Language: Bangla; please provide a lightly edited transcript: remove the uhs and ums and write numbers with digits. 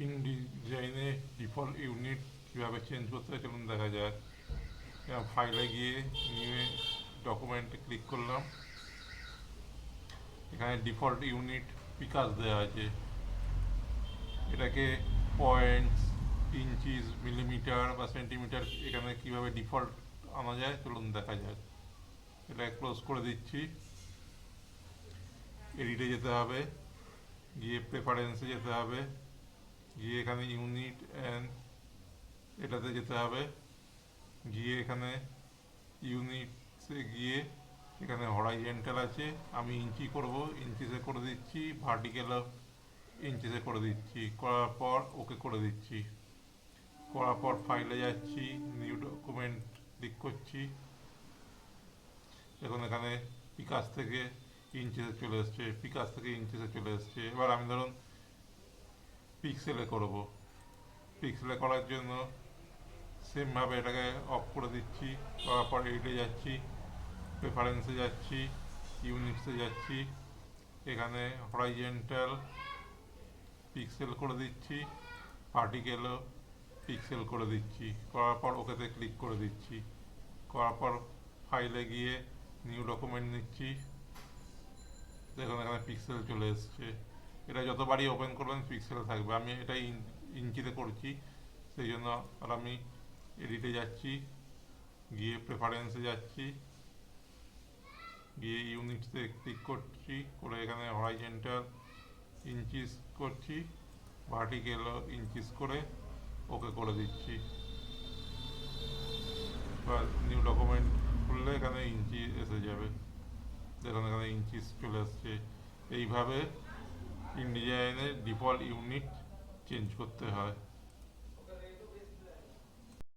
ইনডিজাইনে ডিফল্ট ইউনিট কীভাবে চেঞ্জ করতে হয় চলুন দেখা যাক। ফাইলে গিয়ে নিউ ডকুমেন্টে ক্লিক করলাম। এখানে ডিফল্ট ইউনিট পিকাস দেওয়া আছে। এটাকে পয়েন্টস, ইঞ্চিস, মিলিমিটার বা সেন্টিমিটার এখানে কীভাবে ডিফল্ট আনা যায় চলুন দেখা যাক। এটা ক্লোজ করে দিচ্ছি। এডিটে যেতে হবে, গিয়ে প্রেফারেন্সে যেতে হবে, গিয়ে এখানে ইউনিট অ্যান্ড এটাতে যেতে হবে, গিয়ে এখানে ইউনিটসে গিয়ে এখানে হরাইজেন্টাল আছে, আমি ইঞ্চি করব, ইঞ্চিসে করে দিচ্ছি, ভার্টিক্যাল ইঞ্চিসে করে দিচ্ছি, করার পর ওকে করে দিচ্ছি। করার পর ফাইলে যাচ্ছি, নিউ ডকুমেন্ট ক্লিক করছি। এখন এখানে পিকাস থেকে ইঞ্চিসে চলে এসছে, পিকাস থেকে ইঞ্চিসে চলে এসছে। এবার আমি ধরুন পিক্সেলে করব। পিক্সেলে করার জন্য সেমভাবে এটাকে অফ করে দিচ্ছি। করার পর এইটে যাচ্ছি, প্রেফারেন্সে যাচ্ছি, ইউনিটসে যাচ্ছি, এখানে হরাইজেন্টাল পিক্সেল করে দিচ্ছি, ভার্টিক্যালও পিক্সেল করে দিচ্ছি। করার পর ওকেতে ক্লিক করে দিচ্ছি। করার পর ফাইলে গিয়ে নিউ ডকুমেন্ট নিচ্ছি। দেখুন এখানে পিক্সেল চলে এসছে। এটা যতবারই ওপেন করবেন পিক্সেল থাকবে। আমি এটা ইঞ্চিতে করছি, সেই জন্য আর আমি এডিটে যাচ্ছি, গিয়ে প্রেফারেন্সে যাচ্ছি, গিয়ে ইউনিটসে ক্লিক করছি, করে এখানে হরাইজেন্টাল ইঞ্চিস করছি, ভার্টিক্যাল ইঞ্চিস করে ওকে করে দিচ্ছি। বা নিউ ডকুমেন্ট খুললে এখানে ইঞ্চি এসে যাবে। দেখুন এখানে ইঞ্চিস চলে আসছে। এইভাবে ইনডিজাইনের ডিফল্ট ইউনিট চেঞ্জ করতে হয়।